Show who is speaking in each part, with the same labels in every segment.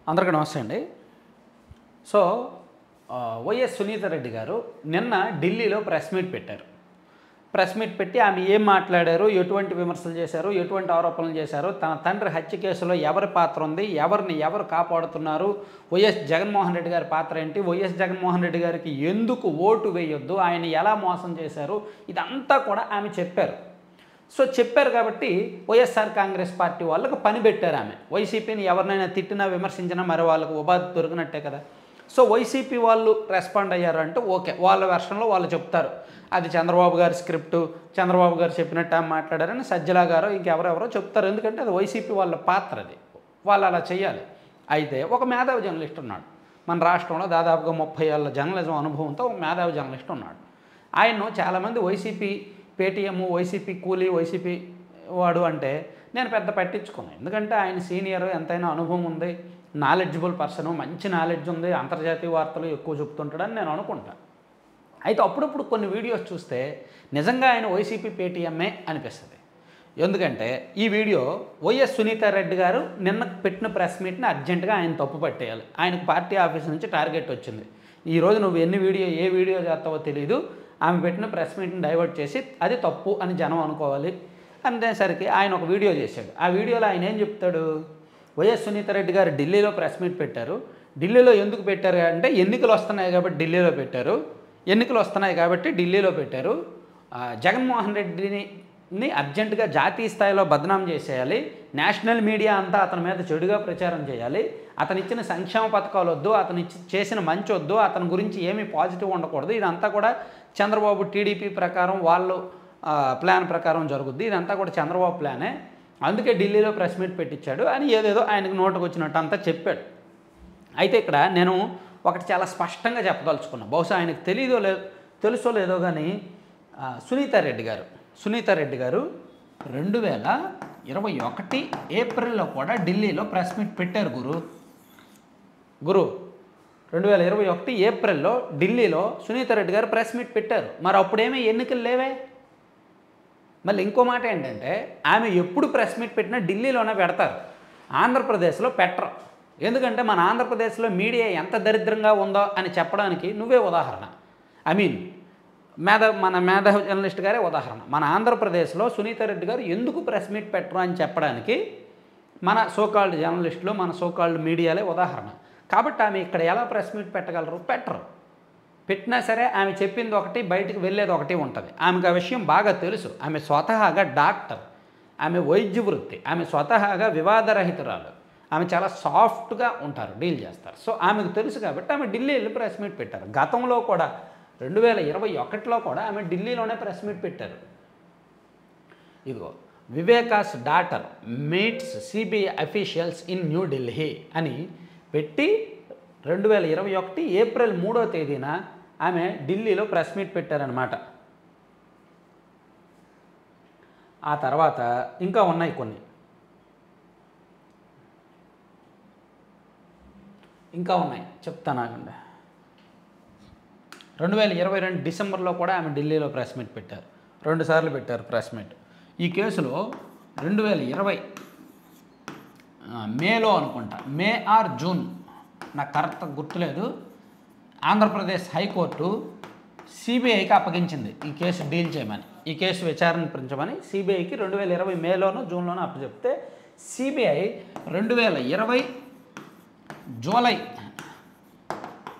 Speaker 1: అందరికీ నమస్తే అండి. సో వైఎస్ సునీత రెడ్డి గారు నిన్న ఢిల్లీలో ప్రెస్ మీట్ పెట్టారు. ప్రెస్ మీట్ పెట్టి ఆమె ఏం మాట్లాడారు, ఎటువంటి విమర్శలు చేశారు, ఎటువంటి ఆరోపణలు చేశారు, తన తండ్రి హత్య కేసులో ఎవరి పాత్ర ఉంది, ఎవరు కాపాడుతున్నారు, వైఎస్ జగన్మోహన్ రెడ్డి గారి పాత్ర ఏంటి, వైఎస్ జగన్మోహన్ రెడ్డి గారికి ఎందుకు ఓటు వేయొద్దు, ఆయన ఎలా మోసం చేశారు, ఇదంతా కూడా ఆమె చెప్పారు. సో చెప్పారు కాబట్టి వైఎస్ఆర్ కాంగ్రెస్ పార్టీ వాళ్ళకు పని పెట్టారు. ఆమె వైసీపీని ఎవరినైనా తిట్టినా విమర్శించినా మరి వాళ్ళకు ఉపాధి దొరికినట్టే కదా. సో వైసీపీ వాళ్ళు రెస్పాండ్ అయ్యారు అంటే ఓకే, వాళ్ళ వెర్షన్లో వాళ్ళు చెప్తారు అది చంద్రబాబు గారి స్క్రిప్టు, చంద్రబాబు గారు చెప్పినట్టు ఆమె మాట్లాడారని సజ్జల గారు ఇంకెవరెవరో చెప్తారు. ఎందుకంటే అది వైసీపీ వాళ్ళ పాత్ర, అది వాళ్ళు అలా చేయాలి. అయితే ఒక మేధావి జర్నలిస్ట్ ఉన్నాడు మన రాష్ట్రంలో, దాదాపుగా 30 ఏళ్ళ జర్నలిజం అనుభవంతో ఒక మేధావి జర్నలిస్ట్ ఉన్నాడు. ఆయన్ను చాలామంది వైసీపీ పేటీఎం, వైసీపీ కూలీ, వైసీపీ వాడు అంటే నేను పెద్ద పట్టించుకున్నాను. ఎందుకంటే ఆయన సీనియర్, ఎంతైనా అనుభవం ఉంది, నాలెడ్జబుల్ పర్సన్, మంచి నాలెడ్జ్ ఉంది, అంతర్జాతీయ వార్తలు ఎక్కువ చెప్తుంటాడని నేను అనుకుంటాను. అయితే అప్పుడప్పుడు కొన్ని వీడియోస్ చూస్తే నిజంగా ఆయన వైసీపీ పేటీఎంఏ అనిపిస్తుంది. ఎందుకంటే ఈ వీడియో వైఎస్ సునీత రెడ్డి గారు నిన్న పెట్టిన ప్రెస్ మీట్ని అర్జెంటుగా ఆయన తప్పు పట్టేయాలి. ఆయనకు పార్టీ ఆఫీస్ నుంచి టార్గెట్ వచ్చింది, ఈరోజు నువ్వు ఏ వీడియో చేస్తావో తెలియదు, ఆమె పెట్టిన ప్రెస్ మీట్ని డైవర్ట్ చేసి అది తప్పు అని జనం అనుకోవాలి అనేసరికి ఆయన ఒక వీడియో చేశాడు. ఆ వీడియోలో ఆయన ఏం చెప్తాడు, వైఎస్ సునీత రెడ్డి గారు ఢిల్లీలో ప్రెస్ మీట్ పెట్టారు. ఢిల్లీలో ఎందుకు పెట్టారు అంటే ఎన్నికలు వస్తున్నాయి కాబట్టి ఢిల్లీలో పెట్టారు. జగన్మోహన్ రెడ్డిని అర్జెంటుగా జాతీయ స్థాయిలో బదనాం చేసేయాలి, నేషనల్ మీడియా అంతా అతని మీద చెడుగా ప్రచారం చేయాలి, అతను ఇచ్చిన సంక్షేమ పథకాలు వద్దు, అతను చేసిన మంచి వద్దు, అతని గురించి ఏమీ పాజిటివ్ ఉండకూడదు, ఇదంతా కూడా చంద్రబాబు టీడీపీ ప్రకారం వాళ్ళు ప్లాన్ ప్రకారం జరుగుద్ది, ఇదంతా కూడా చంద్రబాబు ప్లానే, అందుకే ఢిల్లీలో ప్రెస్ మీట్ పెట్టించాడు అని ఏదేదో ఆయనకు నోటుకు వచ్చినట్టు అంతా చెప్పాడు. అయితే ఇక్కడ నేను ఒకటి చాలా స్పష్టంగా చెప్పదలుచుకున్నాను, బహుశా ఆయనకు తెలుసో లేదో కానీ సునీత రెడ్డి గారు 2021 ఏప్రిల్లో కూడా ఢిల్లీలో ప్రెస్ మీట్ పెట్టారు. గురు 2021 ఏప్రిల్లో ఢిల్లీలో సునీత రెడ్డి గారు ప్రెస్ మీట్ పెట్టారు. మరి అప్పుడేమీ ఎన్నికలు లేవే. మళ్ళీ ఇంకో మాట ఏంటంటే ఆమె ఎప్పుడు ప్రెస్ మీట్ పెట్టినా ఢిల్లీలోనే పెడతారు, ఆంధ్రప్రదేశ్లో పెట్టరు. ఎందుకంటే మన ఆంధ్రప్రదేశ్లో మీడియా ఎంత దరిద్రంగా ఉందో అని చెప్పడానికి నువ్వే ఉదాహరణ. మన మేధావి జర్నలిస్ట్ గారే ఉదాహరణ. మన ఆంధ్రప్రదేశ్లో సునీత రెడ్డి గారు ఎందుకు ప్రెస్ మీట్ పెట్టరు అని చెప్పడానికి మన సోకాల్డ్ జర్నలిస్టులు, మన సోకాల్డ్ మీడియాలే ఉదాహరణ. కాబట్టి ఆమె ఇక్కడ ఎలా ప్రెస్ మీట్ పెట్టగలరు? పెట్టరు. పెట్టినా సరే ఆమె చెప్పింది ఒకటి, బయటికి వెళ్ళేది ఒకటి ఉంటుంది. ఆమెకు ఆ విషయం బాగా తెలుసు. ఆమె స్వతహాగా డాక్టర్, ఆమె వైద్య వృత్తి, ఆమె స్వతహాగా వివాదరహితురాలు, ఆమె చాలా సాఫ్ట్గా ఉంటారు, డీల్ చేస్తారు. సో ఆమెకు తెలుసు కాబట్టి ఆమె ఢిల్లీ వెళ్ళి ప్రెస్ మీట్ పెట్టారు. గతంలో కూడా 2021లో కూడా ఆమె ఢిల్లీలోనే ప్రెస్ మీట్ పెట్టారు. ఇదిగో Viveka's daughter meets CBI officials in New Delhi అని పెట్టి 2021 ఏప్రిల్ 3వ తేదీన ఆమె ఢిల్లీలో ప్రెస్ మీట్ పెట్టారనమాట. ఆ తర్వాత ఇంకా ఉన్నాయి కొన్ని, చెప్తానాగండి. 2022 డిసెంబర్లో కూడా ఆమె ఢిల్లీలో ప్రెస్ మీట్ పెట్టారు, 2 సార్లు పెట్టారు ప్రెస్ మీట్. ఈ కేసులో 2020 మేలో అనుకుంటా, మే ఆర్ జూన్ నాకు కరెక్ట్ గుర్తులేదు, ఆంధ్రప్రదేశ్ హైకోర్టు సిబిఐకి అప్పగించింది ఈ కేసు డీల్ చేయమని, ఈ కేసు విచారించమని సిబిఐకి 2020 మేలోనో జూన్లోనో అప్పచెప్తే సిబిఐ 2020 జూలై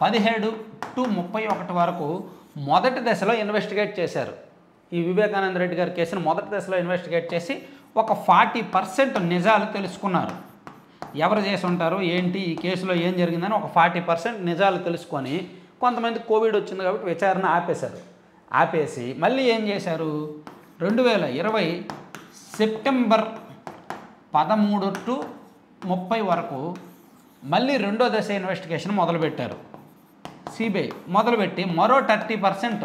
Speaker 1: 17 to 31 వరకు మొదటి దశలో ఇన్వెస్టిగేట్ చేశారు. ఈ వివేకానంద రెడ్డి గారి కేసును మొదటి దశలో ఇన్వెస్టిగేట్ చేసి ఒక 40% నిజాలు తెలుసుకున్నారు. ఎవరు చేసి ఉంటారు ఏంటి, ఈ కేసులో ఏం జరిగిందని ఒక 40% నిజాలు తెలుసుకొని కొంతమంది కోవిడ్ వచ్చింది కాబట్టి విచారణ ఆపేసి మళ్ళీ ఏం చేశారు, 2020 సెప్టెంబర్ 13 to 30 వరకు మళ్ళీ 2వ దశ ఇన్వెస్టిగేషన్ మొదలుపెట్టారు. సిబిఐ మొదలుపెట్టి మరో 30%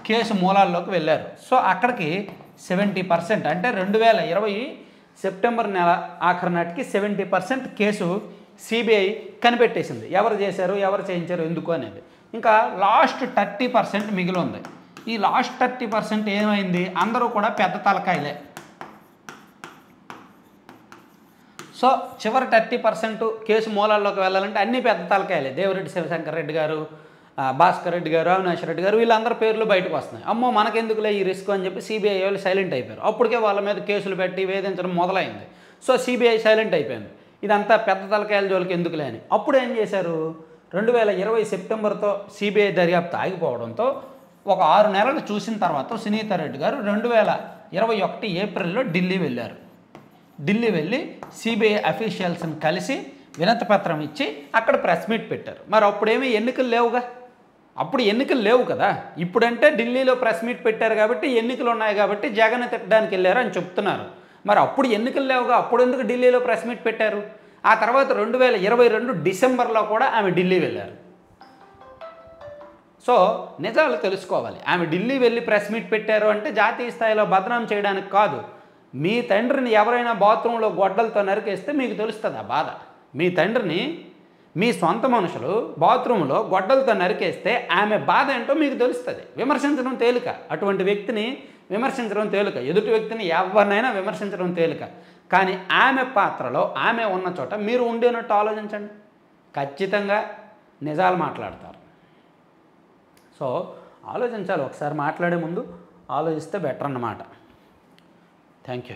Speaker 1: కేసు మూలాల్లోకి వెళ్ళారు. సో అక్కడికి 70% అంటే 2020 సెప్టెంబర్ నెల ఆఖరి నాటికి 70% కేసు సిబిఐ కనిపెట్టేసింది, ఎవరు చేశారు, ఎవరు చేయించారు, ఎందుకు అనేది. ఇంకా లాస్ట్ 30% మిగిలి ఉంది. ఈ లాస్ట్ 30% ఏమైంది, అందరూ కూడా పెద్ద తలకాయలే. సో చివరి 30% కేసు మూలాల్లోకి వెళ్ళాలంటే అన్ని పెద్ద తలకాయలే. దేవిరెడ్డి శివశంకర్ రెడ్డి గారు, భాస్కర్ రెడ్డి గారు, అవినాష్ రెడ్డి గారు, వీళ్ళందరి పేర్లు బయటకు వస్తున్నాయి. అమ్మో మనకెందుకులే ఈ రిస్క్ అని చెప్పి సిబిఐ వాళ్ళు సైలెంట్ అయిపోయారు. అప్పటికే వాళ్ళ మీద కేసులు పెట్టి వేధించడం మొదలైంది. సో సిబిఐ సైలెంట్ అయిపోయింది. ఇదంతా పెద్ద తలకాయల జోలికి ఎందుకులే అని. అప్పుడు ఏం చేశారు, 2020 సెప్టెంబర్తో సిబిఐ దర్యాప్తు ఆగిపోవడంతో ఒక 6 నెలలు చూసిన తర్వాత సునీతా రెడ్డి గారు 2021 ఏప్రిల్లో ఢిల్లీ వెళ్ళారు. ఢిల్లీ వెళ్ళి సిబిఐ అఫీషియల్స్ని కలిసి వినతి పత్రం ఇచ్చి అక్కడ ప్రెస్ మీట్ పెట్టారు. మరి అప్పుడేమీ ఎన్నికలు లేవుగా, అప్పుడు ఎన్నికలు లేవు కదా. ఇప్పుడంటే ఢిల్లీలో ప్రెస్ మీట్ పెట్టారు కాబట్టి ఎన్నికలు ఉన్నాయి కాబట్టి జగన్ తిట్టడానికి వెళ్ళారు అని చెప్తున్నారు. మరి అప్పుడు ఎన్నికలు లేవుగా, అప్పుడు ఎందుకు ఢిల్లీలో ప్రెస్ మీట్ పెట్టారు? ఆ తర్వాత 2022 డిసెంబర్లో కూడా ఆమె ఢిల్లీ వెళ్ళారు. సో నిజాలు తెలుసుకోవాలి. ఆమె ఢిల్లీ వెళ్ళి ప్రెస్ మీట్ పెట్టారు అంటే జాతీయ స్థాయిలో బదనాం చేయడానికి కాదు. మీ తండ్రిని ఎవరైనా బాత్రూంలో గొడ్డలతో నరికేస్తే మీకు తెలుస్తుంది ఆ బాధ. మీ తండ్రిని మీ సొంత మనుషులు బాత్రూంలో గొడ్డలతో నరికేస్తే ఆమె బాధ ఏంటో మీకు తెలుస్తుంది. విమర్శించడం తేలిక, అటువంటి వ్యక్తిని విమర్శించడం తేలిక, ఎదుటి వ్యక్తిని ఎవరినైనా విమర్శించడం తేలిక. కానీ ఆమె పాత్రలో ఆమె ఉన్న చోట మీరు ఉండేనట్టు ఆలోచించండి, ఖచ్చితంగా నిజాలు మాట్లాడతారు. సో ఆలోచించాలి, ఒకసారి మాట్లాడే ముందు ఆలోచిస్తే బెటర్ అన్నమాట. Thank you.